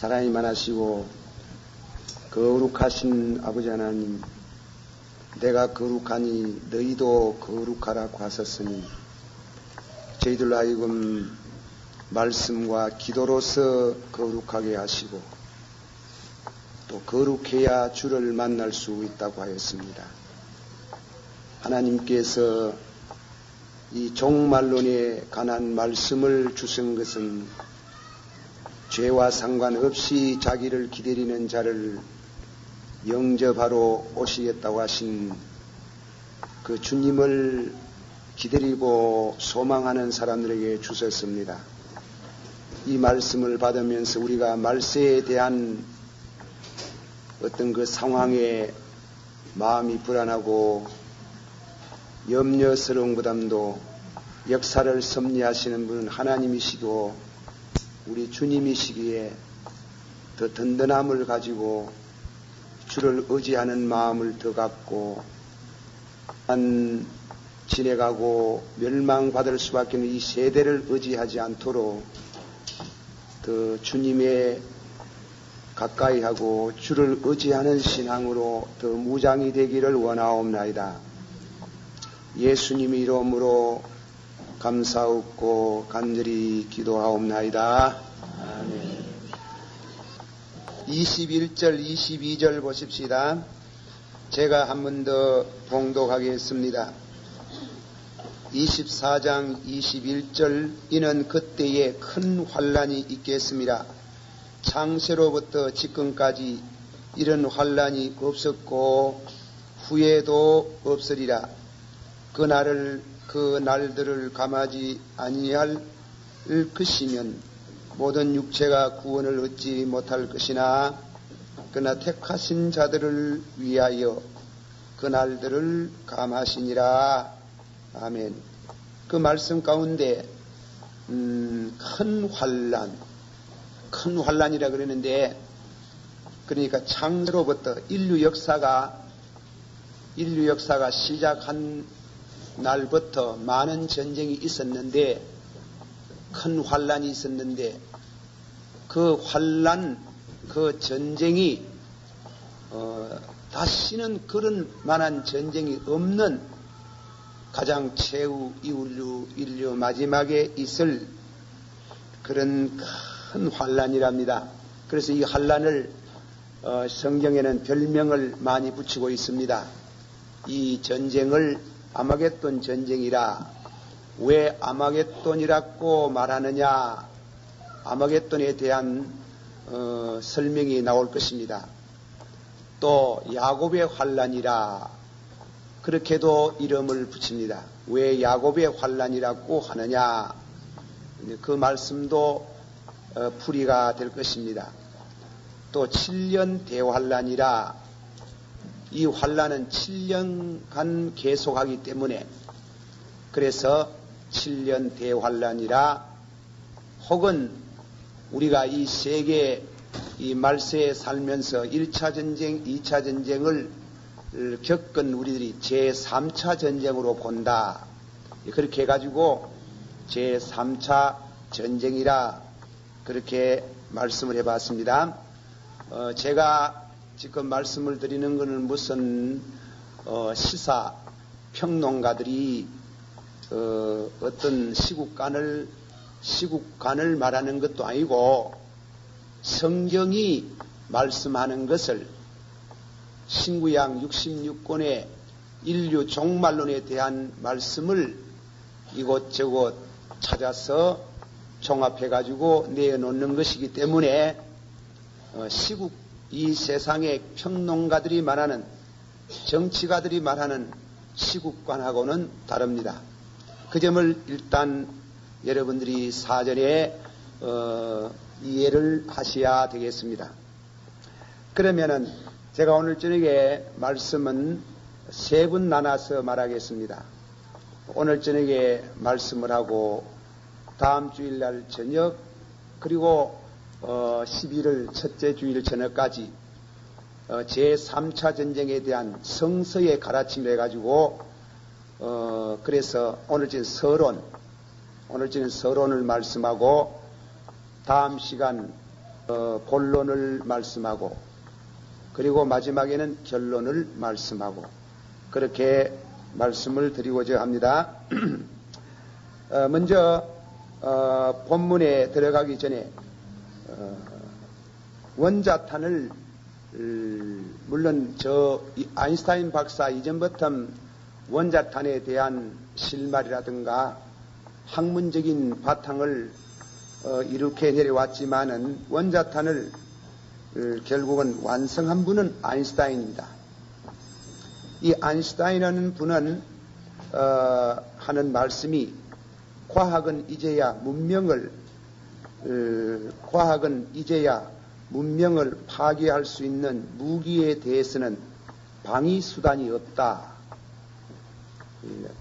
사랑이 많으시고 거룩하신 아버지 하나님, 내가 거룩하니 너희도 거룩하라고 하셨으니 저희들로 하여금 말씀과 기도로서 거룩하게 하시고 또 거룩해야 주를 만날 수 있다고 하였습니다. 하나님께서 이 종말론에 관한 말씀을 주신 것은 죄와 상관없이 자기를 기다리는 자를 영접하러 오시겠다고 하신 그 주님을 기다리고 소망하는 사람들에게 주셨습니다. 이 말씀을 받으면서 우리가 말세에 대한 어떤 그 상황에 마음이 불안하고 염려스러운 것보다도 역사를 섭리하시는 분은 하나님이시고 우리 주님이시기에 더 든든함을 가지고 주를 의지하는 마음을 더 갖고 지내가고 멸망받을 수밖에 없는 이 세대를 의지하지 않도록 더 주님의 가까이 하고 주를 의지하는 신앙으로 더 무장이 되기를 원하옵나이다. 예수님의 이름으로 감사하고 간절히 기도하옵나이다. 아멘. 21절, 22절 보십시다. 제가 한 번 더 봉독하겠습니다. 24장 21절, 이는 그때에 큰 환란이 있겠습니다. 창세로부터 지금까지 이런 환란이 없었고 후에도 없으리라. 그 날들을 감하지 아니할 것이면 모든 육체가 구원을 얻지 못할 것이나 그러나 택하신 자들을 위하여 그 날들을 감하시니라. 아멘. 그 말씀 가운데 큰 환란이라 그러는데, 그러니까 창세로부터 인류 역사가 시작한 날부터 많은 전쟁이 있었는데, 큰 환란이 있었는데, 그 환란, 그 전쟁이 다시는 그런 만한 전쟁이 없는 가장 최후 인류 마지막에 있을 그런 큰 환란이랍니다. 그래서 이 환란을 성경에는 별명을 많이 붙이고 있습니다. 이 전쟁을 아마겟돈 전쟁이라. 왜 아마겟돈이라고 말하느냐? 아마겟돈에 대한 설명이 나올 것입니다. 또 야곱의 환란이라 그렇게도 이름을 붙입니다. 왜 야곱의 환란이라고 하느냐? 그 말씀도 풀이가 될 것입니다. 또 7년 대환란이라, 이 환란은 7년간 계속하기 때문에 그래서 7년 대환란이라, 혹은 우리가 이 세계 이 말세에 살면서 1차 전쟁, 2차 전쟁을 겪은 우리들이 제3차 전쟁으로 본다. 그렇게 해가지고 제3차 전쟁이라 그렇게 말씀을 해봤습니다. 제가 지금 말씀을 드리는 것은 무슨 시사 평론가들이 어떤 시국관을 말하는 것도 아니고 성경이 말씀하는 것을 신구약 66권의 인류 종말론에 대한 말씀을 이곳저곳 찾아서 종합해가지고 내놓는 것이기 때문에 이 세상의 평론가들이 말하는, 정치가들이 말하는 시국관하고는 다릅니다. 그 점을 일단 여러분들이 사전에 이해를 하셔야 되겠습니다. 그러면은 제가 오늘 저녁에 말씀은 세 분 나눠서 말하겠습니다. 오늘 저녁에 말씀을 하고 다음 주일날 저녁, 그리고 11월 첫째 주일 저녁까지 제3차 전쟁에 대한 성서의 가르침을 해가지고 그래서 오늘 저는 서론을 말씀하고 다음 시간 본론을 말씀하고 그리고 마지막에는 결론을 말씀하고 그렇게 말씀을 드리고자 합니다. 먼저 본문에 들어가기 전에 원자탄을 물론 아인슈타인 박사 이전부터 원자탄에 대한 실마리라든가 학문적인 바탕을 이렇게 내려왔지만은 원자탄을 결국은 완성한 분은 아인슈타인입니다. 이 아인슈타인이라는 분은 하는 말씀이 과학은 이제야 문명을 파괴할 수 있는 무기에 대해서는 방위 수단이 없다.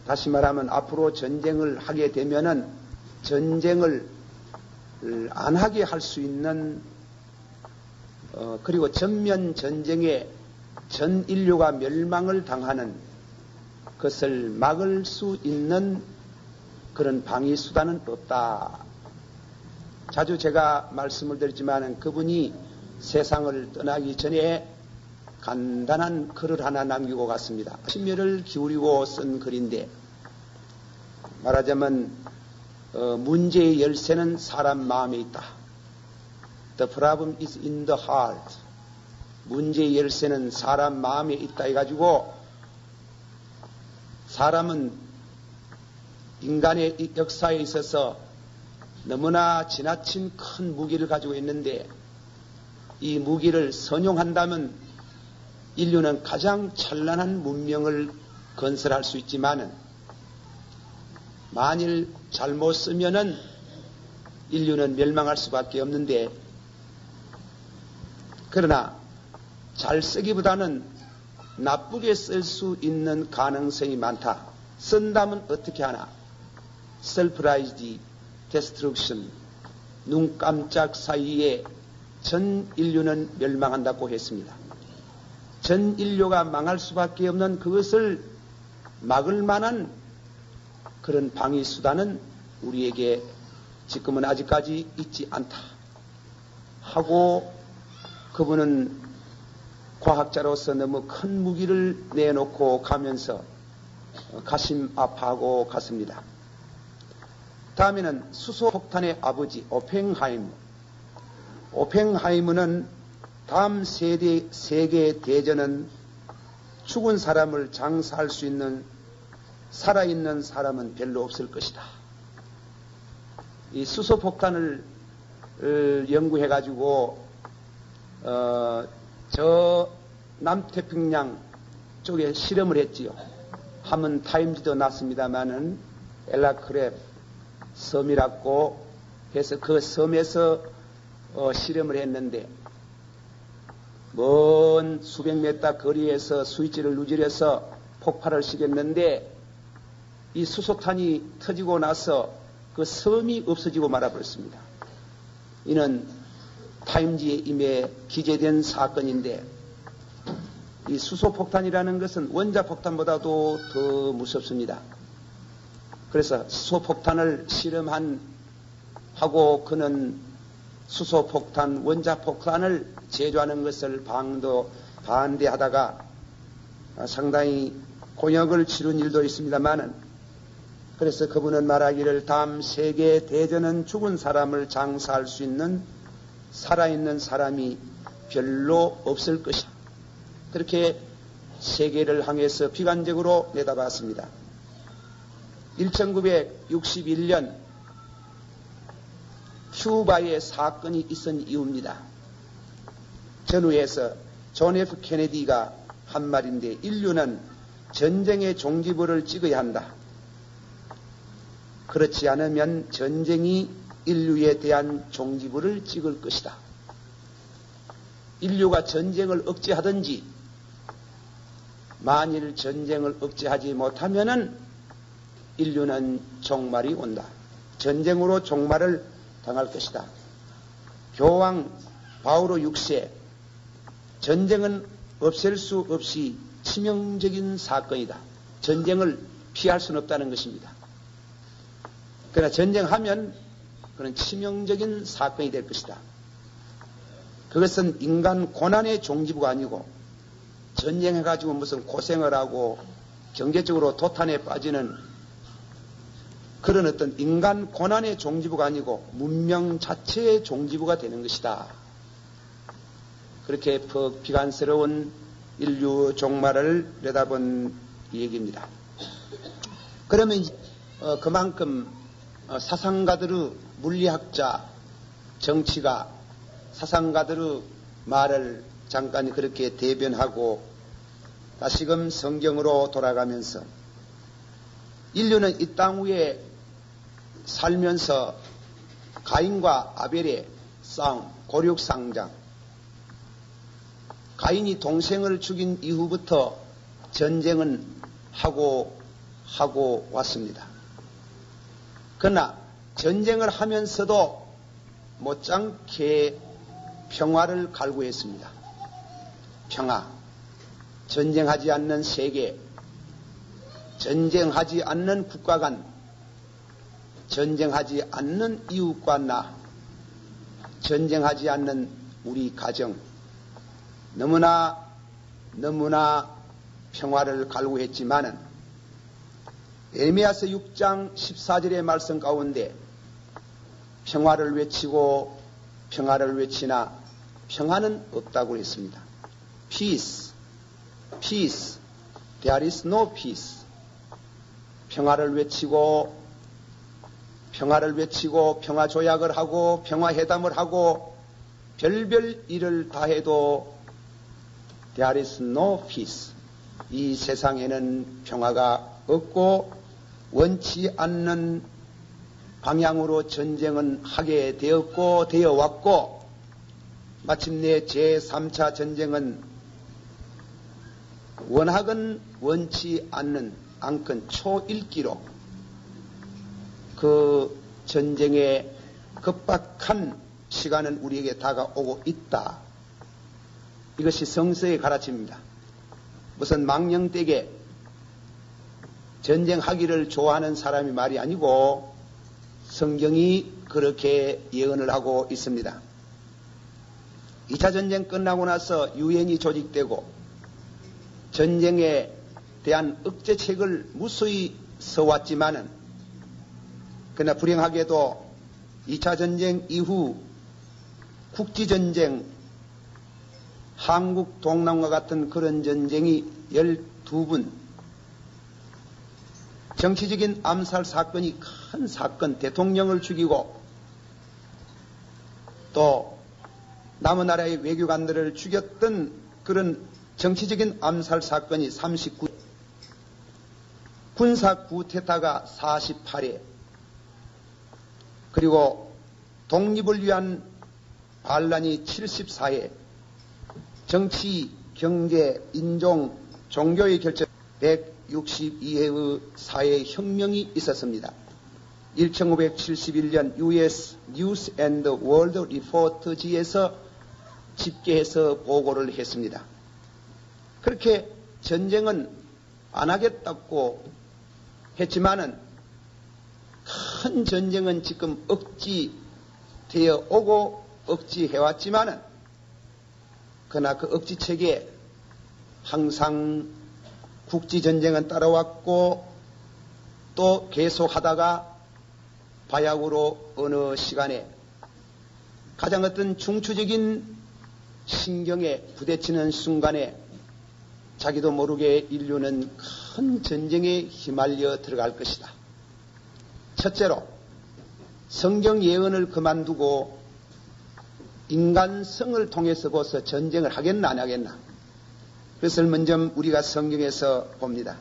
다시 말하면 앞으로 전쟁을 하게 되면은 전쟁을 안 하게 할 수 있는 그리고 전면 전쟁에 전 인류가 멸망을 당하는 것을 막을 수 있는 그런 방위 수단은 없다. 자주 제가 말씀을 드렸지만 그분이 세상을 떠나기 전에 간단한 글을 하나 남기고 갔습니다. 심혈을 기울이고 쓴 글인데 말하자면 문제의 열쇠는 사람 마음에 있다. The problem is in the heart. 문제의 열쇠는 사람 마음에 있다 해가지고 사람은 인간의 역사에 있어서 너무나 지나친 큰 무기를 가지고 있는데 이 무기를 선용한다면 인류는 가장 찬란한 문명을 건설할 수 있지만은 만일 잘못 쓰면은 인류는 멸망할 수밖에 없는데 그러나 잘 쓰기보다는 나쁘게 쓸 수 있는 가능성이 많다. 쓴다면 어떻게 하나? Surprise Destruction. 눈 깜짝 사이에 전 인류는 멸망한다고 했습니다. 전 인류가 망할 수밖에 없는 그것을 막을 만한 그런 방위 수단은 우리에게 지금은 아직까지 있지 않다. 하고 그분은 과학자로서 너무 큰 무기를 내놓고 가면서 가심 아파하고 갔습니다. 다음에는 수소폭탄의 아버지 오펜하이머. 오펜하이머는 다음 세계 대전은 죽은 사람을 장사할 수 있는 살아있는 사람은 별로 없을 것이다. 이 수소폭탄을 연구해가지고 저 남태평양 쪽에 실험을 했지요. 하면 타임지도 났습니다마는 엘라크랩 섬이라고 해서 그 섬에서 실험을 했는데 먼 수백 메타 거리에서 스위치를 누질해서 폭발을 시켰는데 이 수소탄이 터지고 나서 그 섬이 없어지고 말아버렸습니다. 이는 타임지에 이미 기재된 사건인데 이 수소폭탄이라는 것은 원자폭탄보다도 더 무섭습니다. 그래서 수소폭탄을 실험하고 그는 수소폭탄, 원자폭탄을 제조하는 것을 반대하다가 상당히 곤욕을 치른 일도 있습니다만은 그래서 그분은 말하기를 다음 세계 대전은 죽은 사람을 장사할 수 있는 살아있는 사람이 별로 없을 것이다. 그렇게 세계를 향해서 비관적으로 내다봤습니다. 1961년 큐바에 사건이 있은 이유입니다. 전후에서 존 F 케네디가 한 말인데 인류는 전쟁의 종지부를 찍어야 한다. 그렇지 않으면 전쟁이 인류에 대한 종지부를 찍을 것이다. 인류가 전쟁을 억제하든지 만일 전쟁을 억제하지 못하면은 인류는 종말이 온다. 전쟁으로 종말을 당할 것이다. 교황 바오로 6세 전쟁은 없앨 수 없이 치명적인 사건이다. 전쟁을 피할 수는 없다는 것입니다. 그러나 전쟁하면 그런 치명적인 사건이 될 것이다. 그것은 인간 고난의 종지부가 아니고 전쟁해가지고 무슨 고생을 하고 경제적으로 도탄에 빠지는 그런 어떤 인간 고난의 종지부가 아니고 문명 자체의 종지부가 되는 것이다. 그렇게 비관스러운 인류 종말을 내다본 얘기입니다. 그러면 그만큼 사상가들의 물리학자, 정치가 사상가들의 말을 잠깐 그렇게 대변하고 다시금 성경으로 돌아가면서 인류는 이 땅 위에 살면서 가인과 아벨의 싸움, 고륙상장, 가인이 동생을 죽인 이후부터 전쟁은 하고 왔습니다. 그러나 전쟁을 하면서도 못지않게 평화를 갈구했습니다. 평화, 전쟁하지 않는 세계, 전쟁하지 않는 국가 간, 전쟁하지 않는 이웃과 나, 전쟁하지 않는 우리 가정, 너무나 평화를 갈구했지만은 에레미야서 6장 14절의 말씀 가운데 평화를 외치고 평화를 외치나 평화는 없다고 했습니다. Peace, peace, there is no peace. 평화를 외치고 평화 조약을 하고 평화 회담을 하고 별별 일을 다 해도 there is no peace. 이 세상에는 평화가 없고 원치 않는 방향으로 전쟁은 하게 되어 왔고 마침내 제3차 전쟁은 원학은 원치 않건 초일기로 그 전쟁의 급박한 시간은 우리에게 다가오고 있다. 이것이 성서의 가르침입니다. 무슨 망령되게 전쟁하기를 좋아하는 사람이 말이 아니고 성경이 그렇게 예언을 하고 있습니다. 2차 전쟁 끝나고 나서 유엔이 조직되고 전쟁에 대한 억제책을 무수히 써왔지만은 그러나 불행하게도 2차 전쟁 이후 국지전쟁, 한국 동남과 같은 그런 전쟁이 12분, 정치적인 암살 사건이 큰 사건, 대통령을 죽이고 또 남은 나라의 외교관들을 죽였던 그런 정치적인 암살 사건이 39, 군사 쿠데타가 48회, 그리고 독립을 위한 반란이 74회, 정치, 경제, 인종, 종교의 결정 162회의 사회혁명이 있었습니다. 1971년 US News and World Report지에서 집계해서 보고를 했습니다. 그렇게 전쟁은 안 하겠다고 했지만은 큰 전쟁은 지금 억지되어 오고 억지해왔지만은 그러나 그 억지책에 항상 국지전쟁은 따라왔고 또 계속하다가 바야흐로 어느 시간에 가장 어떤 중추적인 신경에 부딪히는 순간에 자기도 모르게 인류는 큰 전쟁에 휘말려 들어갈 것이다. 첫째로 성경 예언을 그만두고 인간성을 통해서 벌써 전쟁을 하겠나 안 하겠나. 그것을 먼저 우리가 성경에서 봅니다.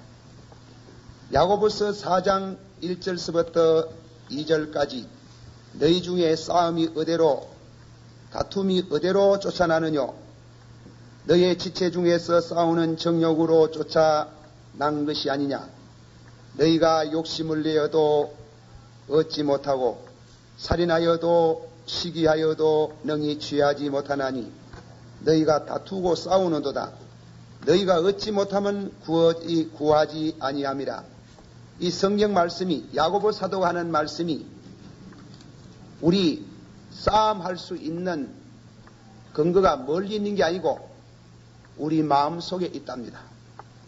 야고보서 4장 1절서부터 2절까지 너희 중에 싸움이 어디로 다툼이 어디로 쫓아나느뇨. 너희의 지체 중에서 싸우는 정욕으로 쫓아난 것이 아니냐. 너희가 욕심을 내어도 얻지 못하고 살인하여도 시기하여도 능히 취하지 못하나니 너희가 다투고 싸우는도다. 너희가 얻지 못하면 구하지 아니함이라. 이 성경 말씀이 야고보 사도가 하는 말씀이 우리 싸움할 수 있는 근거가 멀리 있는 게 아니고 우리 마음 속에 있답니다.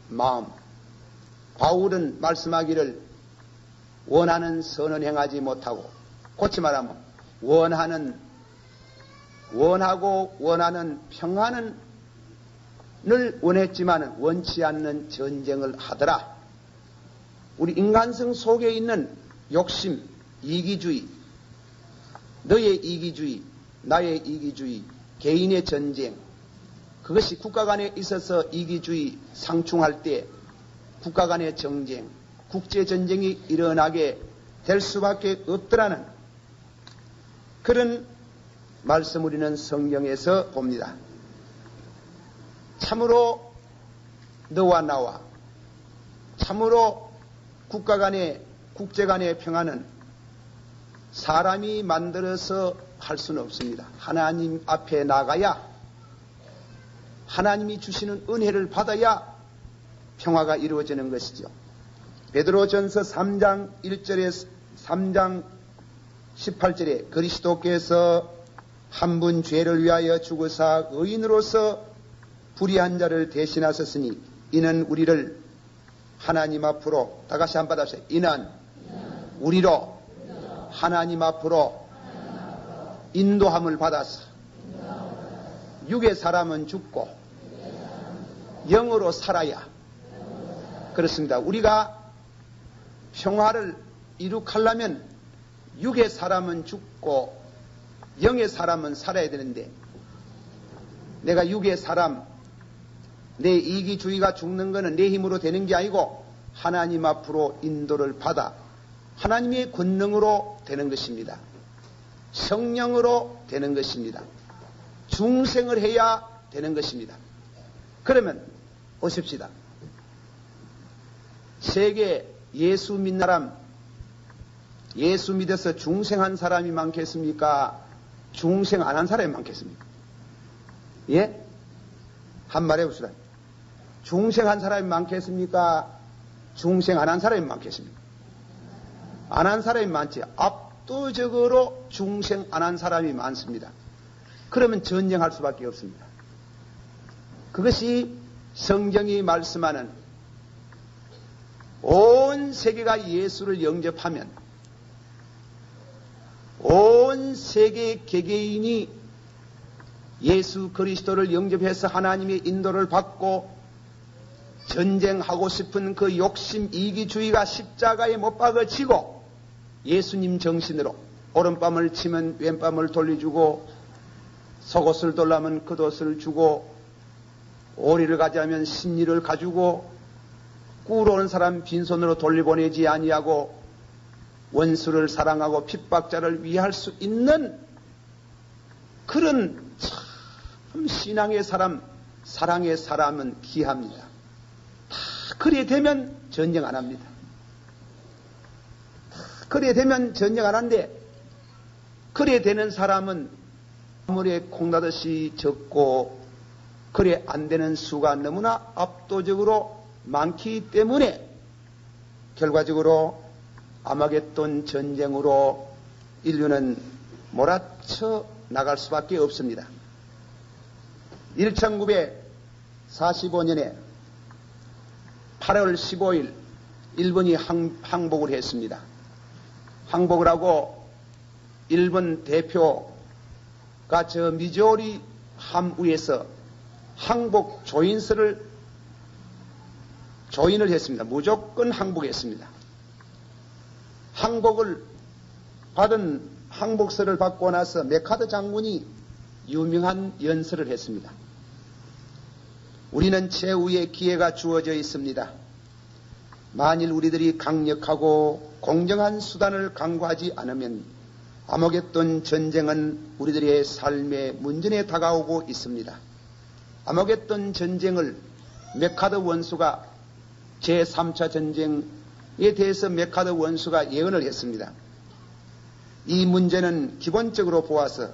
마음. 바울은 말씀하기를 원하는 선은 행하지 못하고, 고치 말하면 원하고 원하는 평안을 원했지만 원치 않는 전쟁을 하더라. 우리 인간성 속에 있는 욕심, 이기주의, 너의 이기주의, 나의 이기주의, 개인의 전쟁, 그것이 국가 간에 있어서 이기주의 상충할 때 국가 간의 정쟁, 국제전쟁이 일어나게 될 수밖에 없더라는 그런 말씀 우리는 성경에서 봅니다. 참으로 너와 나와, 참으로 국가 간의, 국제 간의 평화는 사람이 만들어서 할 수는 없습니다. 하나님 앞에 나가야, 하나님이 주시는 은혜를 받아야 평화가 이루어지는 것이죠. 베드로전서 3장 1절에 3장 18절에 그리스도께서 한 분 죄를 위하여 죽으사 의인으로서 불의한 자를 대신하셨으니 이는 우리를 하나님 앞으로, 다 같이 한번 받아보세요. 이는 우리로 하나님 앞으로 인도함을 받아서 육의 사람은 죽고 영으로 살아야, 그렇습니다. 우리가 평화를 이룩하려면 육의 사람은 죽고 영의 사람은 살아야 되는데, 내가 육의 사람, 내 이기주의가 죽는 것은 내 힘으로 되는 게 아니고 하나님 앞으로 인도를 받아 하나님의 권능으로 되는 것입니다. 성령으로 되는 것입니다. 중생을 해야 되는 것입니다. 그러면 보십시다. 세계 예수 믿는 사람, 예수 믿어서 중생한 사람이 많겠습니까? 중생 안 한 사람이 많겠습니까? 예? 한 말 해봅시다. 중생한 사람이 많겠습니까? 중생 안 한 사람이 많겠습니까? 안 한 사람이 많지. 압도적으로 중생 안 한 사람이 많습니다. 그러면 전쟁할 수밖에 없습니다. 그것이 성경이 말씀하는 온 세계가 예수를 영접하면 온 세계 개개인이 예수 그리스도를 영접해서 하나님의 인도를 받고 전쟁하고 싶은 그 욕심 이기주의가 십자가에 못 박아지고 예수님 정신으로 오른밤을 치면 왼밤을 돌려주고 속옷을 돌라면 겉옷을 주고 오리를 가자면 신리를 가지고 꿀오는 사람 빈손으로 돌려보내지 아니하고 원수를 사랑하고 핍박자를 위할 수 있는 그런 참 신앙의 사람, 사랑의 사람은 귀합니다. 다 그래 되면 전쟁 안 합니다. 다 그래 되면 전쟁 안 하는데, 그래 되는 사람은 아무리 콩나듯이 적고 그래 안 되는 수가 너무나 압도적으로 많기 때문에 결과적으로 아마겟돈 전쟁으로 인류는 몰아쳐 나갈 수밖에 없습니다. 1945년에 8월 15일 일본이 항복을 했습니다. 항복을 하고 일본 대표가 저 미조리 함 위에서 항복 조인을 했습니다. 무조건 항복했습니다. 항복을 받은 항복서를 받고 나서 메카드 장군이 유명한 연설을 했습니다. 우리는 최후의 기회가 주어져 있습니다. 만일 우리들이 강력하고 공정한 수단을 강구하지 않으면 아마겟돈 전쟁은 우리들의 삶의 문전에 다가오고 있습니다. 아마겟돈 전쟁을 메카드 원수가 제3차 전쟁에 대해서 메카드 원수가 예언을 했습니다. 이 문제는 기본적으로 보아서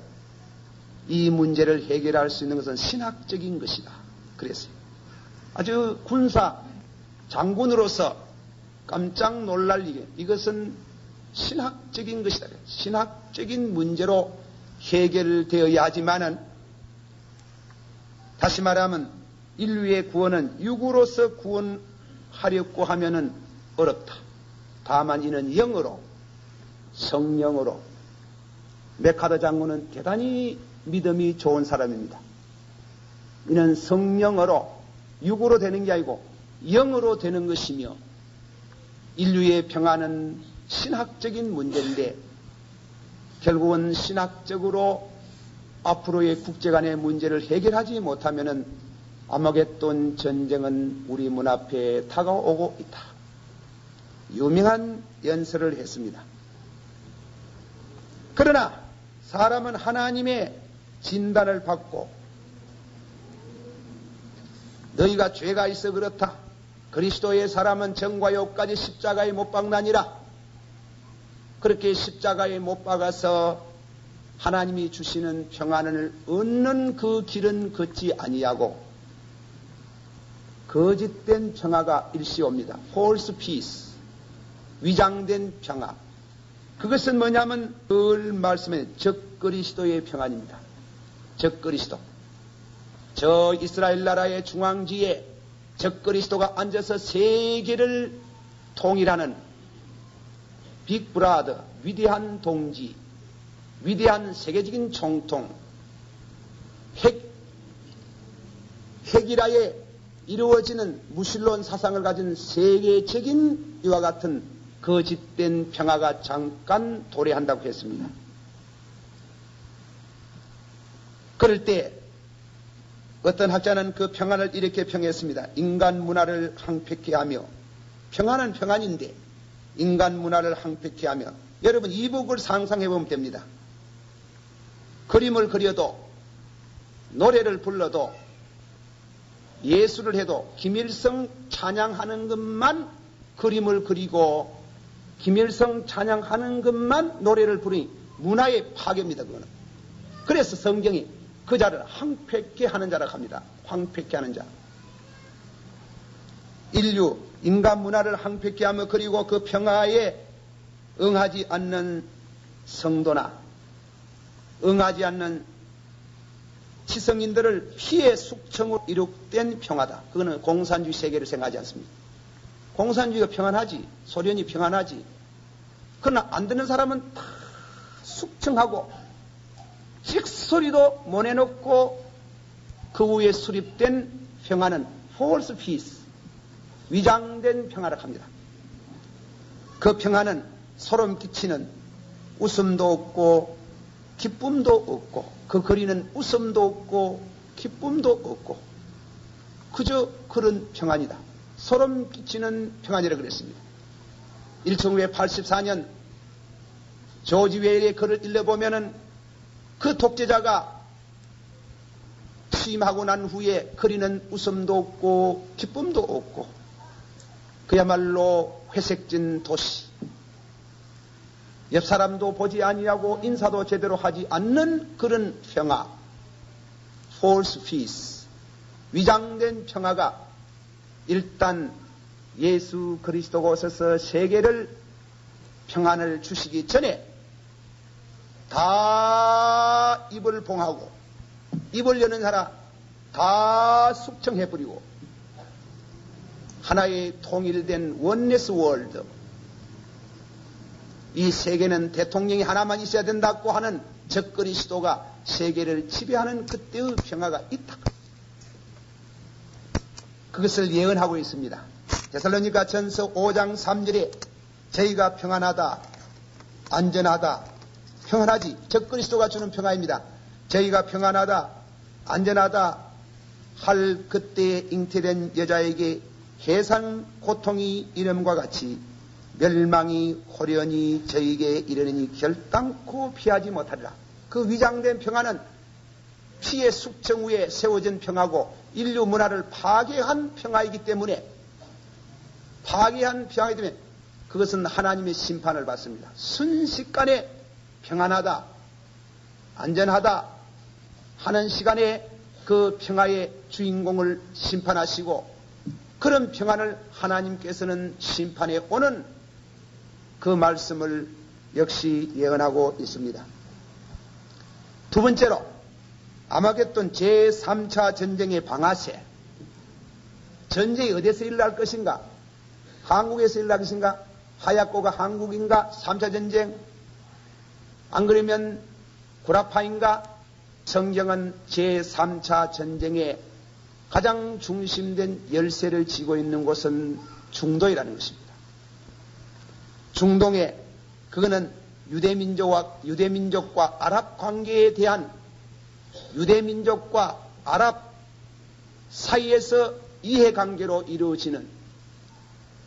이 문제를 해결할 수 있는 것은 신학적인 것이다. 그랬어요. 아주 군사 장군으로서 깜짝 놀랄 일이, 이것은 신학적인 것이다. 신학적인 문제로 해결되어야 하지만은 다시 말하면 인류의 구원은 육으로서 구원하려고 하면은 어렵다. 다만 이는 영으로, 성령으로. 메카더 장군은 대단히 믿음이 좋은 사람입니다. 이는 성령으로, 육으로 되는 게 아니고 영으로 되는 것이며, 인류의 평화는 신학적인 문제인데 결국은 신학적으로 앞으로의 국제 간의 문제를 해결하지 못하면은 아마겟돈 전쟁은 우리 문 앞에 다가오고 있다. 유명한 연설을 했습니다. 그러나 사람은 하나님의 진단을 받고 너희가 죄가 있어 그렇다. 그리스도의 사람은 정과 욕까지 십자가에 못 박나니라. 그렇게 십자가에 못 박아서 하나님이 주시는 평안을 얻는 그 길은 걷지 아니하고 거짓된 평화가 일시옵니다. false peace, 위장된 평화. 그것은 뭐냐면 늘 말씀해 적그리스도의 평안입니다. 적그리스도. 저 이스라엘 나라의 중앙지에 적그리스도가 앉아서 세계를 통일하는 빅브라더, 위대한 동지, 위대한 세계적인 총통, 핵이라에 이루어지는 무신론 사상을 가진 세계적인 이와 같은 거짓된 평화가 잠깐 도래한다고 했습니다. 그럴 때 어떤 학자는 그 평안을 이렇게 평했습니다. 인간 문화를 항폐케 하며, 평안은 평안인데 인간 문화를 항폐케 하며, 여러분 이북을 상상해 보면 됩니다. 그림을 그려도 노래를 불러도 예술을 해도 김일성 찬양하는 것만 그림을 그리고 김일성 찬양하는 것만 노래를 부르니 문화의 파괴입니다. 그거는. 그래서 성경이 그 자를 황폐케 하는 자라고 합니다. 황폐케 하는 자. 인류, 인간 문화를 황폐케 하며 그리고 그 평화에 응하지 않는 성도나 응하지 않는 지성인들을 피해 숙청으로 이룩된 평화다. 그거는 공산주의 세계를 생각하지 않습니다. 공산주의가 평안하지, 소련이 평안하지. 그러나 안 듣는 사람은 다 숙청하고 찍소리도 못 내놓고 그 후에 수립된 평화는 false peace, 위장된 평화라고 합니다. 그 평화는 소름 끼치는 웃음도 없고 기쁨도 없고 그 거리는 웃음도 없고 기쁨도 없고 그저 그런 평안이다. 소름 끼치는 평안이라고 그랬습니다. 1984년 조지 웨일의 글을 읽어보면은 그 독재자가 취임하고 난 후에 거리는 웃음도 없고 기쁨도 없고 그야말로 회색진 도시, 옆 사람도 보지 아니하고 인사도 제대로 하지 않는 그런 평화, false peace, 위장된 평화가 일단 예수 그리스도가 오셔서 세계를 평안을 주시기 전에 다 입을 봉하고 입을 여는 사람 다 숙청해버리고 하나의 통일된 원네스 월드, 이 세계는 대통령이 하나만 있어야 된다고 하는 적그리스도가 세계를 지배하는 그때의 평화가 있다. 그것을 예언하고 있습니다. 데살로니가 전서 5장 3절에 저희가 평안하다, 안전하다, 평안하지, 적그리스도가 주는 평화입니다. 저희가 평안하다, 안전하다 할 그때에 잉태된 여자에게 해산 고통이 이름과 같이 멸망이 호련히 저에게 이르니 결단코 피하지 못하리라. 그 위장된 평화는 피의 숙청 후에 세워진 평화고 인류 문화를 파괴한 평화이기 때문에 그것은 하나님의 심판을 받습니다. 순식간에 평안하다, 안전하다 하는 시간에 그 평화의 주인공을 심판하시고 그런 평안을 하나님께서는 심판에 오는 그 말씀을 역시 예언하고 있습니다. 두 번째로 아마겟돈 제3차 전쟁의 방아쇠. 전쟁이 어디에서 일어날 것인가? 한국에서 일어날 것인가? 하얗고가 한국인가? 3차 전쟁? 안 그러면 구라파인가? 성경은 제3차 전쟁의 가장 중심된 열쇠를 쥐고 있는 곳은 중동이라는 것입니다. 중동에 그거는 유대민족과 아랍 관계에 대한 유대민족과 아랍 사이에서 이해관계로 이루어지는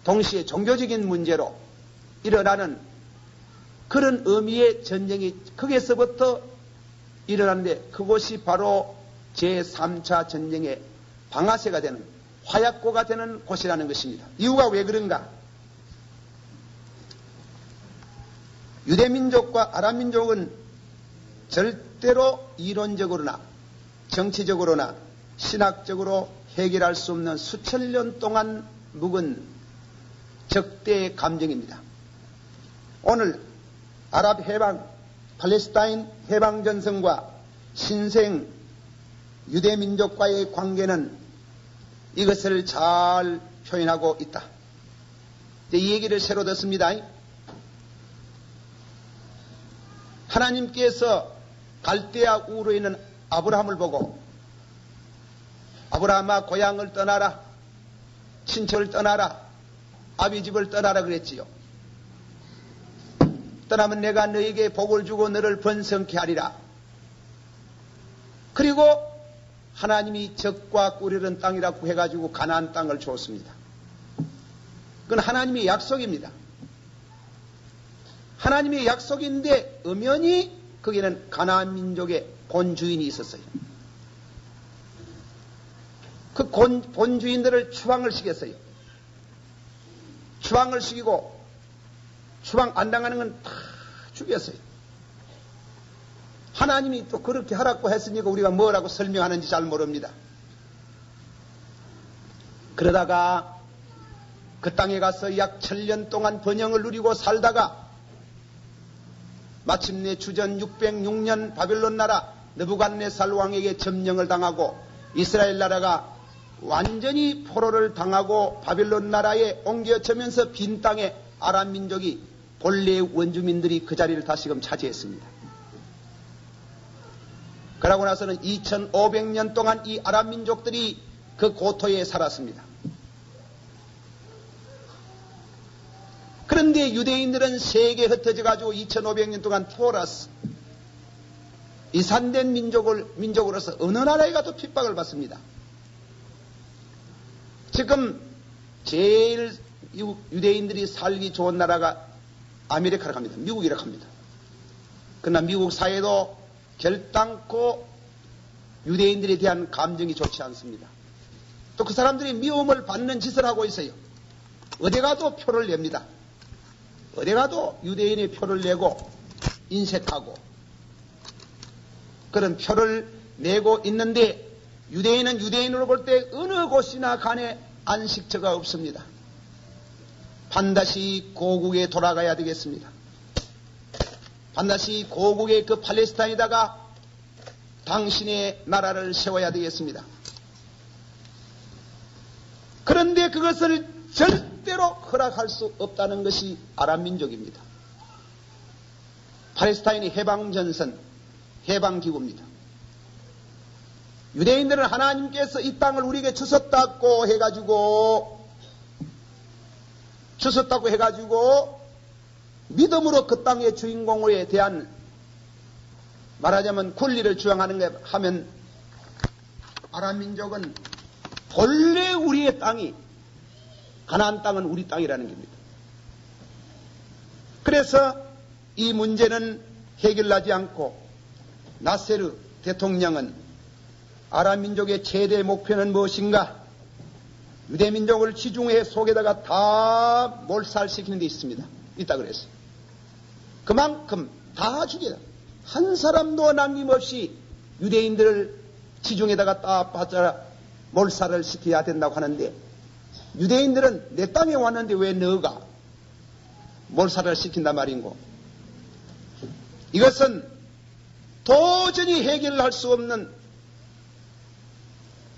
동시에 종교적인 문제로 일어나는 그런 의미의 전쟁이 거기에서부터 일어나는데 그곳이 바로 제3차 전쟁의 방아쇠가 되는 화약고가 되는 곳이라는 것입니다. 이유가 왜 그런가? 유대민족과 아랍민족은 절대로 이론적으로나 정치적으로나 신학적으로 해결할 수 없는 수천 년 동안 묵은 적대의 감정입니다. 오늘 아랍 해방, 팔레스타인 해방 전선과 신생 유대민족과의 관계는 이것을 잘 표현하고 있다. 이 얘기를 새로 듣습니다. 하나님께서 갈대아 우르에 있는 아브라함을 보고 아브라함아 고향을 떠나라, 친척을 떠나라, 아비 집을 떠나라 그랬지요. 떠나면 내가 너에게 복을 주고 너를 번성케 하리라. 그리고 하나님이 적과 꿀이른 땅이라고 해가지고 가나안 땅을 줬습니다. 그건 하나님의 약속입니다. 하나님의 약속인데 엄연히 거기는 가나안 민족의 본주인이 있었어요. 그 본주인들을 추방을 시켰어요. 추방을 시키고 추방 안 당하는 건 다 죽였어요. 하나님이 또 그렇게 하라고 했으니까 우리가 뭐라고 설명하는지 잘 모릅니다. 그러다가 그 땅에 가서 약 1000년 동안 번영을 누리고 살다가 마침내 주전 606년 바벨론 나라 느부갓네살 왕에게 점령을 당하고 이스라엘 나라가 완전히 포로를 당하고 바벨론 나라에 옮겨지면서 빈 땅에 아람 민족이 본래의 원주민들이 그 자리를 다시금 차지했습니다. 그러고 나서는 2500년 동안 이 아람 민족들이 그 고토에 살았습니다. 그런데 유대인들은 세계에 흩어져 가지고 2500년 동안 토라스 이산된 민족으로서 어느 나라에 가도 핍박을 받습니다. 지금 제일 유대인들이 살기 좋은 나라가 아메리카라고 합니다. 미국이라고 합니다. 그러나 미국 사회도 결단코 유대인들에 대한 감정이 좋지 않습니다. 또 그 사람들이 미움을 받는 짓을 하고 있어요. 어디 가도 표를 냅니다. 어디 가도 유대인의 표를 내고 인색하고 그런 표를 내고 있는데 유대인은 유대인으로 볼 때 어느 곳이나 간에 안식처가 없습니다. 반드시 고국에 돌아가야 되겠습니다. 반드시 고국의 그 팔레스타인에다가 당신의 나라를 세워야 되겠습니다. 그런데 그것을 절대로 허락할 수 없다는 것이 아랍 민족입니다. 팔레스타인의 해방전선, 해방기구입니다. 유대인들은 하나님께서 이 땅을 우리에게 주셨다고 해가지고 믿음으로 그 땅의 주인공에 대한 말하자면 권리를 주장하는 게 하면 아랍 민족은 본래 우리의 땅이 가나안 땅은 우리 땅이라는 겁니다. 그래서 이 문제는 해결나지 않고 나세르 대통령은 아랍 민족의 최대 목표는 무엇인가? 유대민족을 지중해 속에다가 다 몰살시키는 데 있습니다. 있다 그랬어요. 그만큼 다 죽여라. 한 사람도 남김없이 유대인들을 지중해다가 다 받아라 몰살을 시켜야 된다고 하는데 유대인들은 내 땅에 왔는데 왜 너가 몰살을 시킨단 말인고. 이것은 도저히 해결할 수 없는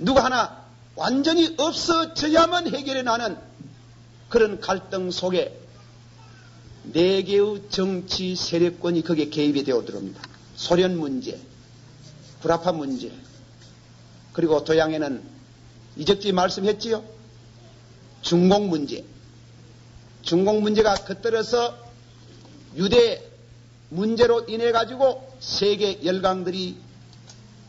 누구 하나 완전히 없어져야만 해결해 나는 그런 갈등 속에 네 개의 정치 세력권이 거기에 개입이 되어 들어옵니다. 소련 문제, 구라파 문제, 그리고 도양에는 이적지 말씀했지요. 중공 문제. 중공 문제가 겉들어서 유대 문제로 인해 가지고 세계 열강들이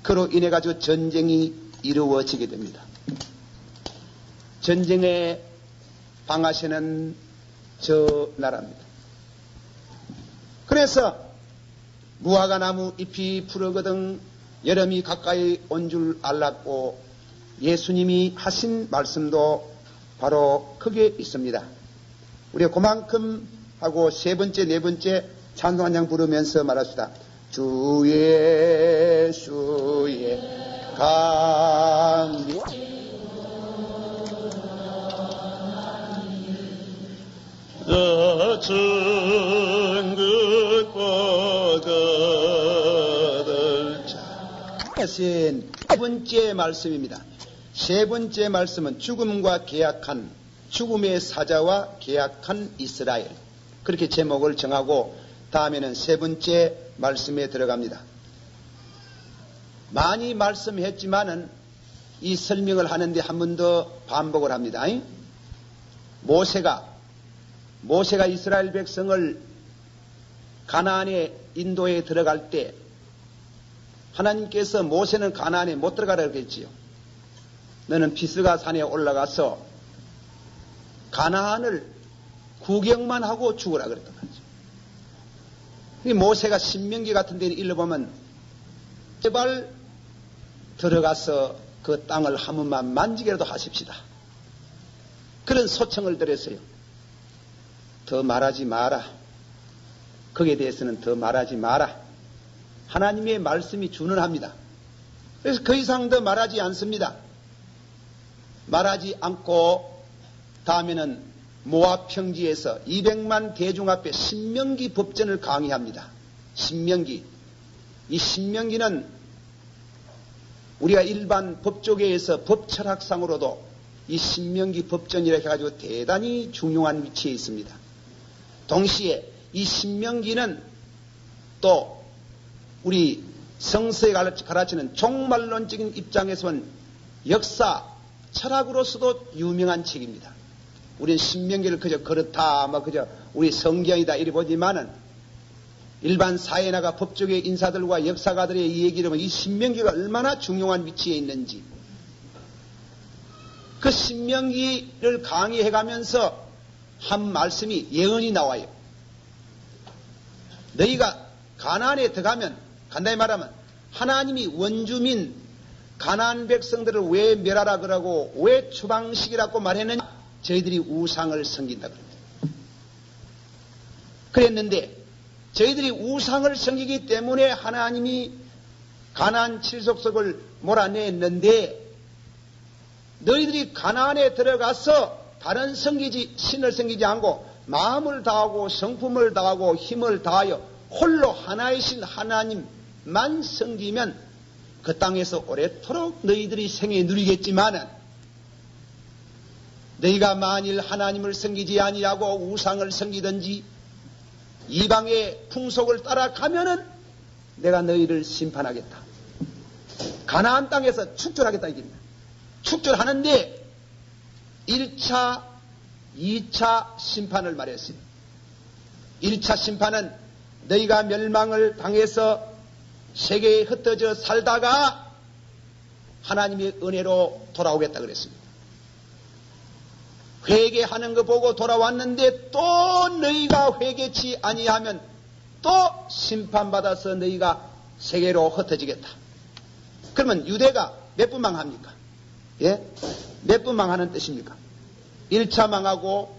그로 인해 가지고 전쟁이 이루어지게 됩니다. 전쟁의 방아쇠는 저 나라입니다. 그래서 무화과 나무 잎이 푸르거든 여름이 가까이 온 줄 알았고 예수님이 하신 말씀도 바로 거기에 있습니다. 우리가 그만큼 하고 세 번째, 네 번째 찬송 한 장 부르면서 말합시다. 주 예수의 강림 천국보거들 세 번째 말씀입니다. 세 번째 말씀은 죽음과 계약한 죽음의 사자와 계약한 이스라엘 그렇게 제목을 정하고 다음에는 세 번째 말씀에 들어갑니다. 많이 말씀했지만은 이 설명을 하는데 한 번 더 반복을 합니다. 모세가 이스라엘 백성을 가나안의 인도에 들어갈 때 하나님께서 모세는 가나안에 못 들어가라 그랬지요. 너는 비스가 산에 올라가서 가나안을 구경만 하고 죽으라 그랬던 거죠. 모세가 신명기 같은 데를 읽어보면 제발 들어가서 그 땅을 한 번만 만지게라도 하십시다. 그런 소청을 드렸어요. 더 말하지 마라. 거기에 대해서는 더 말하지 마라. 하나님의 말씀이 준원합니다. 그래서 그 이상 더 말하지 않습니다. 말하지 않고 다음에는 모압 평지에서 200만 대중 앞에 신명기 법전을 강의합니다. 신명기. 이 신명기는 우리가 일반 법조계에서 법철학상으로도 이 신명기 법전이라 해가지고 대단히 중요한 위치에 있습니다. 동시에 이 신명기는 또 우리 성서에 가르치는 종말론적인 입장에서는 역사, 철학으로서도 유명한 책입니다. 우리는 신명기를 그저 그렇다, 그저 우리 성경이다 이래 보지만은 일반 사회나가 법조계 인사들과 역사가들의 이 얘기를 하면 이 신명기가 얼마나 중요한 위치에 있는지 그 신명기를 강의해가면서 한 말씀이 예언이 나와요. 너희가 가나안에 들어가면 간단히 말하면 하나님이 원주민 가나안 백성들을 왜 멸하라 그러고 왜 추방시키라고 말했느냐? 저희들이 우상을 섬긴다 그럽니다. 그랬는데 저희들이 우상을 섬기기 때문에 하나님이 가나안 칠족속을 몰아냈는데 너희들이 가나안에 들어가서 다른 신을 섬기지 않고 마음을 다하고 성품을 다하고 힘을 다하여 홀로 하나의 신 하나님만 섬기면 그 땅에서 오래도록 너희들이 생애 누리겠지만은 너희가 만일 하나님을 섬기지 아니하고 우상을 섬기든지 이방의 풍속을 따라가면은 내가 너희를 심판하겠다. 가나안 땅에서 축절하겠다 이깁니다. 축절하는데 1차, 2차 심판을 말했어요. 1차 심판은 너희가 멸망을 당해서 세계에 흩어져 살다가 하나님의 은혜로 돌아오겠다 그랬습니다. 회개하는 거 보고 돌아왔는데 또 너희가 회개치 아니하면 또 심판받아서 너희가 세계로 흩어지겠다. 그러면 유대가 몇 분 망합니까? 예? 몇 분 망하는 뜻입니까? 1차 망하고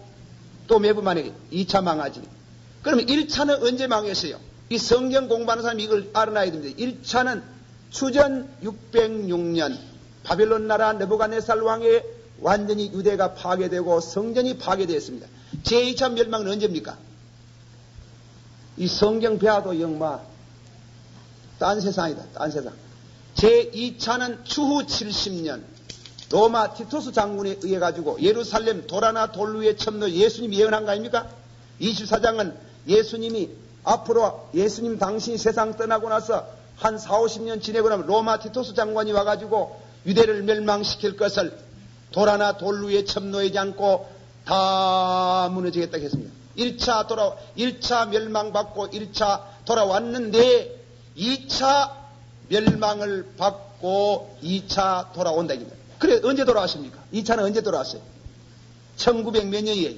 또 몇 분 만에 2차 망하지. 그러면 1차는 언제 망했어요? 이 성경 공부하는 사람이 이걸 알아놔야 됩니다. 1차는 주전 606년 바벨론 나라 느부갓네살 왕의 완전히 유대가 파괴되고 성전이 파괴되었습니다. 제2차 멸망은 언제입니까? 이 성경 배워도 영마 딴 세상이다. 딴 세상. 제2차는 추후 70년 로마 티토스 장군에 의해 가지고 예루살렘 도라나 돌 위에 첨로 예수님이 예언한 거 아닙니까? 24장은 예수님이 앞으로 예수님 당신이 세상 떠나고 나서 한 40~50년 지내고 나면 로마 티토스 장관이 와가지고 유대를 멸망시킬 것을 도라나 돌 위에 첨노하지 않고 다 무너지겠다고 했습니다. 1차 멸망받고 1차 돌아왔는데 2차 멸망을 받고 2차 돌아온다. 그래, 언제 돌아왔습니까? 2차는 언제 돌아왔어요? 1900 몇 년이에요?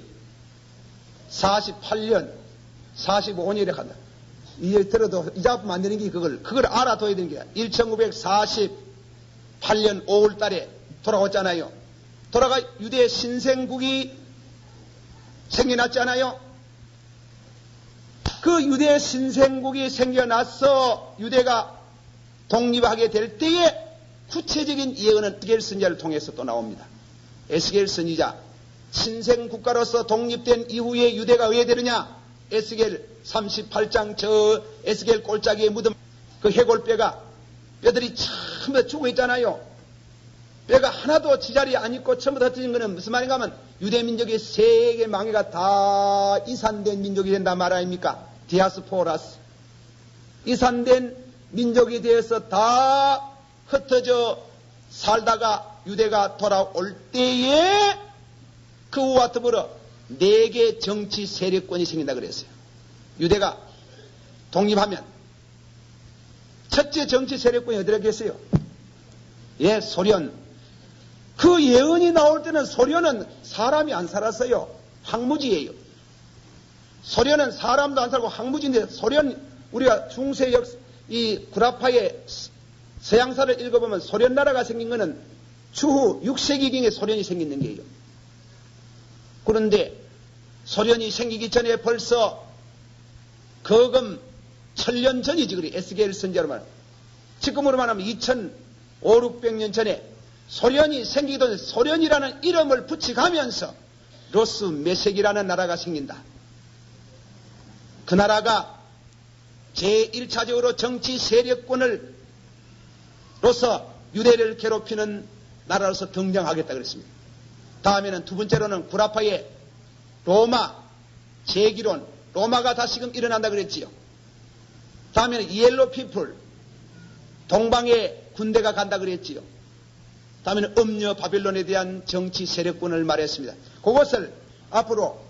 48년, 45년에 간다. 이제 들어도 이 작품 만드는 게 그걸 알아둬야 되는 게 1948년 5월 달에 돌아왔잖아요. 돌아가 유대 신생국이 생겨났잖아요. 그 유대 신생국이 생겨나서 유대가 독립하게 될 때에 구체적인 예언은 에스겔 선지자를 통해서 또 나옵니다. 에스겔 선지자, 신생국가로서 독립된 이후에 유대가 왜 되느냐? 에스겔 38장 저 에스겔 골짜기에 묻은 그 해골뼈가 뼈들이 전부 죽어 있잖아요. 뼈가 하나도 지자리에 안 있고 전부 다 터진 것은 무슨 말인가 하면 유대민족의 세계 망해가 다 이산된 민족이 된단 말 아닙니까? 디아스포라스. 이산된 민족이 되어서 다 흩어져 살다가 유대가 돌아올 때에 그와 더불어 4개 정치 세력권이 생긴다 그랬어요. 유대가 독립하면 첫째 정치 세력권이 어디라고 했어요? 예, 소련. 그 예언이 나올 때는 소련은 사람이 안 살았어요. 황무지예요. 소련은 사람도 안 살고 황무지인데 소련, 우리가 중세역 이 구라파의 서양사를 읽어보면 소련 나라가 생긴 것은 추후 6세기경에 소련이 생기는 게요. 그런데 소련이 생기기 전에 벌써 거금 1000년 전이지, 그래. 에스겔 선지자로 말하면. 지금으로 말하면 2500~600년 전에 소련이 생기기 전에 소련이라는 이름을 붙여가면서 로스 메색이라는 나라가 생긴다. 그 나라가 제1차적으로 정치 세력권을 로서 유대를 괴롭히는 나라로서 등장하겠다 그랬습니다. 다음에는 두 번째로는 구라파의 로마 제기론, 로마가 다시금 일어난다 그랬지요. 다음에는 이엘로 피플, 동방의 군대가 간다 그랬지요. 다음에는 음녀 바빌론에 대한 정치 세력권을 말했습니다. 그것을 앞으로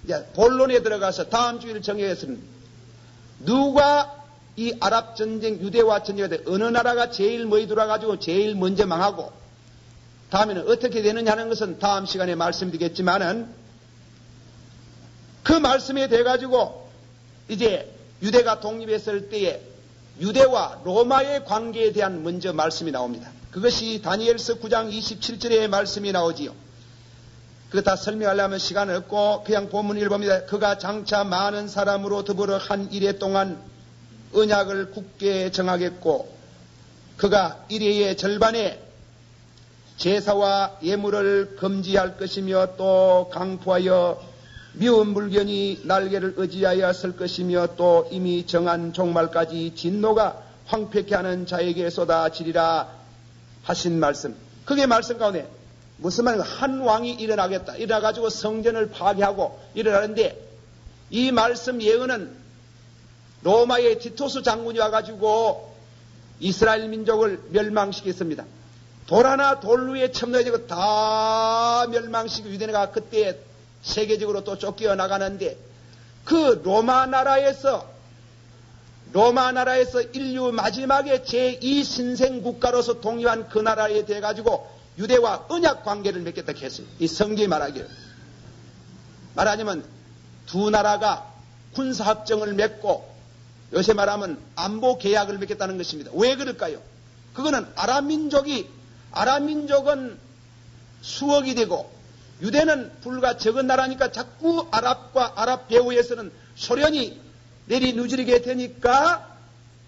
이제 본론에 들어가서 다음 주일 정해서는 누가 이 아랍 전쟁, 유대와 전쟁에 대해 어느 나라가 제일 먼저 돌아가지고 제일 먼저 망하고 다음에는 어떻게 되느냐 하는 것은 다음 시간에 말씀드리겠지만은 그 말씀에 대해 가지고 이제 유대가 독립했을 때에 유대와 로마의 관계에 대한 먼저 말씀이 나옵니다. 그것이 다니엘서 9장 27절에 말씀이 나오지요. 그거 다 설명하려면 시간 없고 그냥 본문 읽어봅니다. 그가 장차 많은 사람으로 더불어 한 일해 동안 언약을 굳게 정하겠고 그가 일해의 절반에 제사와 예물을 금지할 것이며 또 강포하여 미운 물견이 날개를 의지하여 설 것이며 또 이미 정한 종말까지 진노가 황폐케 하는 자에게 쏟아지리라 하신 말씀. 그게 말씀 가운데 무슨 말인가? 한 왕이 일어나겠다. 일어나가지고 성전을 파괴하고 일어나는데 이 말씀 예언은 로마의 티토스 장군이 와가지고 이스라엘 민족을 멸망시켰습니다. 돌 하나 돌 위에 첨노해지고 다 멸망시키고 유대가 그때 세계적으로 또 쫓겨 나가는데 그 로마 나라에서 인류 마지막에 제2신생 국가로서 독립한 그 나라에 대해 가지고 유대와 언약 관계를 맺겠다 했어요. 이 성경이 말하자면 두 나라가 군사합정을 맺고 요새 말하면 안보 계약을 맺겠다는 것입니다. 왜 그럴까요? 그거는 아랍 민족은 수억이 되고 유대는 불과 적은 나라니까 자꾸 아랍 배후에서는 소련이 내리누지르게 되니까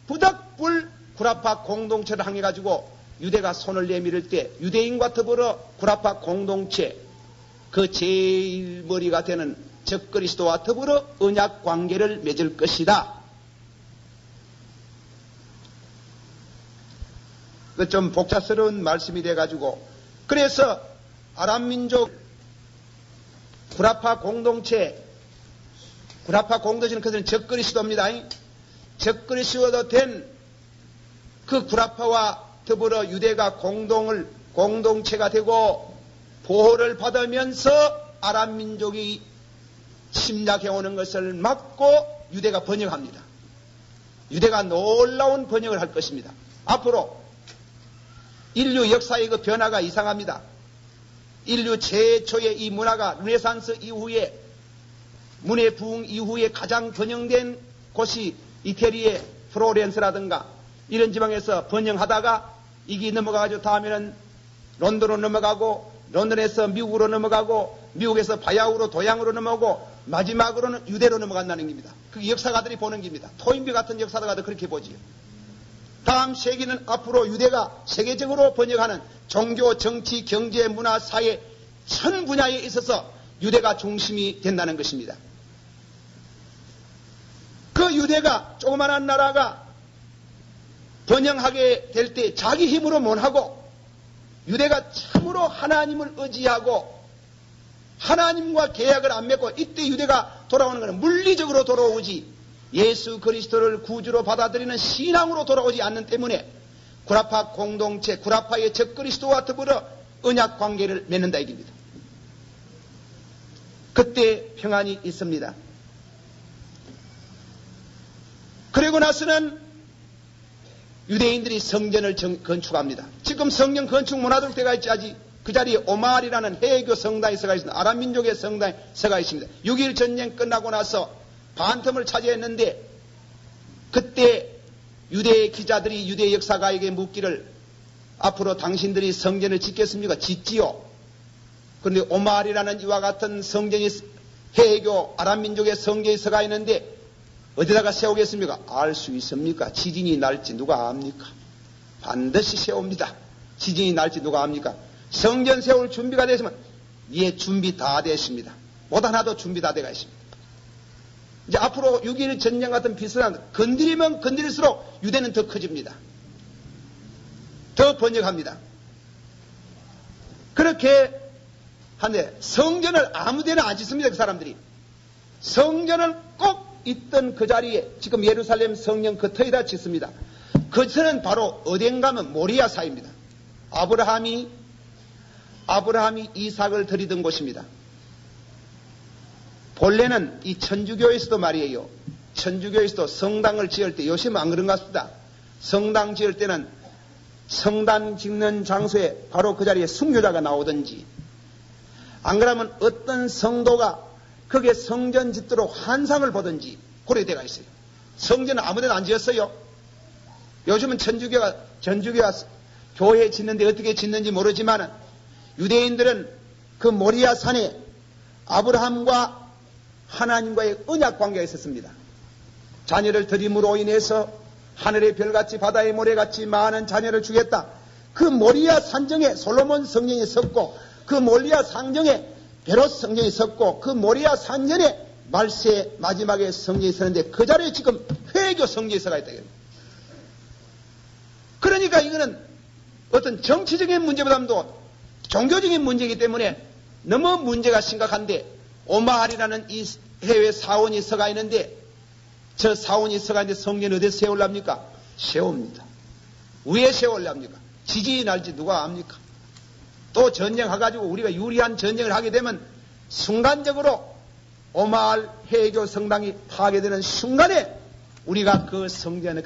부득불 구라파 공동체를 항해가지고 유대가 손을 내밀을 때 유대인과 더불어 구라파 공동체 그 제일 머리가 되는 적그리스도와 더불어 언약 관계를 맺을 것이다. 그 좀 복잡스러운 말씀이 돼가지고 그래서 아람민족 구라파 공동체는 그들은 적그리스도입니다. 적그리스도도 된 그 구라파와 더불어 유대가 공동체가 되고 보호를 받으면서 아람민족이 침략해오는 것을 막고 유대가 번영합니다. 유대가 놀라운 번영을 할 것입니다. 앞으로 인류 역사의 그 변화가 이상합니다. 인류 최초의 이 문화가 르네상스 이후에 문의 부흥 이후에 가장 번영된 곳이 이태리의 플로렌스라든가 이런 지방에서 번영하다가 이게 넘어가가지고 다음에는 런던으로 넘어가고 런던에서 미국으로 넘어가고 미국에서 바야흐로 도양으로 넘어가고 마지막으로는 유대로 넘어간다는 겁니다. 그게 역사가들이 보는 겁니다. 토인비 같은 역사가도 그렇게 보지요. 다음 세기는 앞으로 유대가 세계적으로 번영하는 종교, 정치, 경제, 문화, 사회 전 분야에 있어서 유대가 중심이 된다는 것입니다. 그 유대가 조그마한 나라가 번영하게 될 때 자기 힘으로 못하고 유대가 참으로 하나님을 의지하고 하나님과 계약을 안 맺고 이때 유대가 돌아오는 것은 물리적으로 돌아오지 예수 그리스도를 구주로 받아들이는 신앙으로 돌아오지 않는 때문에 구라파 공동체, 구라파의 적그리스도와 더불어 언약 관계를 맺는다 이깁니다. 그때 평안이 있습니다. 그리고 나서는 유대인들이 성전을 건축합니다. 지금 성전 건축 문화들 때가 있지 아직 그 자리에 오마알이라는 해외교 성당이 서가 있습니다. 아랍 민족의 성당이 서가 있습니다. 6.1 전쟁 끝나고 나서 반틈을 차지했는데 그때 유대 기자들이 유대 역사가에게 묻기를 앞으로 당신들이 성전을 짓겠습니까? 짓지요. 그런데 오마알이라는 이와 같은 성전이 해외교 아랍 민족의 성전이 서가 있는데 어디다가 세우겠습니까? 알 수 있습니까? 지진이 날지 누가 압니까? 반드시 세웁니다. 지진이 날지 누가 압니까? 성전 세울 준비가 됐으면 예, 준비 다 됐습니다. 못 하나도 준비 다 돼가 있습니다. 이제 앞으로 6.1 전쟁 같은 비슷한 건드리면 건드릴수록 유대는 더 커집니다. 더 번역합니다. 그렇게 한데 성전을 아무데나 안 짓습니다. 그 사람들이. 성전을 꼭 있던 그 자리에 지금 예루살렘 성령 그 터에다 짓습니다. 그것은 바로 어딘가면 모리아사입니다. 아브라함이 이삭을 드리던 곳입니다. 본래는 이 천주교에서도 말이에요. 천주교에서도 성당을 지을 때 요즘은 안 그런 것 같습니다. 성당 지을 때는 성당 짓는 장소에 바로 그 자리에 순교자가 나오든지 안 그러면 어떤 성도가 거기에 성전 짓도록 환상을 보든지 그래 때가 있어요. 성전은 아무데나 안 지었어요. 요즘은 전주교가 교회 짓는데 어떻게 짓는지 모르지만 유대인들은 그 모리아 산에 아브라함과 하나님과의 언약 관계가 있었습니다. 자녀를 드림으로 인해서 하늘의 별같이 바다의 모래같이 많은 자녀를 주겠다. 그 모리아 산정에 솔로몬 성령이 섰고 그 모리아 산정에 베롯 성령이 섰고 그 모리아 산전에 말세 마지막에 성령이 서는데 그 자리에 지금 회교 성령이 서가 있다. 그러니까 이거는 어떤 정치적인 문제보다도 종교적인 문제이기 때문에 너무 문제가 심각한데 오마할이라는 이 해외 사원이 서가 있는데 저 사원이 서가 있는데 성전을 어디서 세우랍니까? 세웁니다. 왜 세우랍니까? 지진이 날지 누가 압니까? 또 전쟁해가지고 우리가 유리한 전쟁을 하게 되면 순간적으로 오마알 해교 성당이 파괴되는 순간에 우리가 그 성전에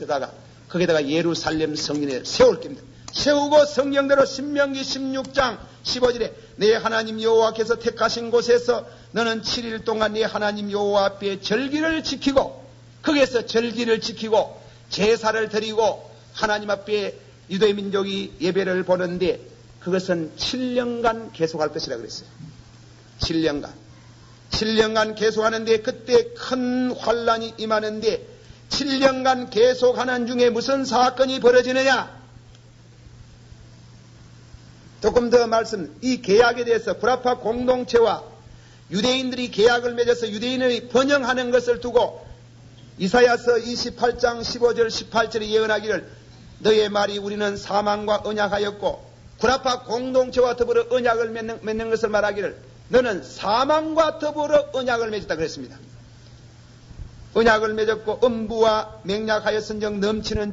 거기다가 예루살렘 성전에 세울 겁니다. 세우고 성경대로 신명기 16장 15절에 내 하나님 여호와께서 택하신 곳에서 너는 7일 동안 내 하나님 여호와 앞에 절기를 지키고 거기에서 절기를 지키고 제사를 드리고 하나님 앞에 유대 민족이 예배를 보는데 그것은 7년간 계속할 것이라 그랬어요. 7년간 계속하는데 그때 큰 환란이 임하는데 7년간 계속하는 중에 무슨 사건이 벌어지느냐? 조금 더 이 계약에 대해서 구라파 공동체와 유대인들이 계약을 맺어서 유대인의 번영하는 것을 두고 이사야서 28장 15절 18절에 예언하기를 너의 말이 우리는 사망과 언약하였고 구라파 공동체와 더불어 언약을 맺는 것을 말하기를 너는 사망과 더불어 언약을 맺었다 그랬습니다. 언약을 맺었고 음부와 맹약하여 선정 넘치는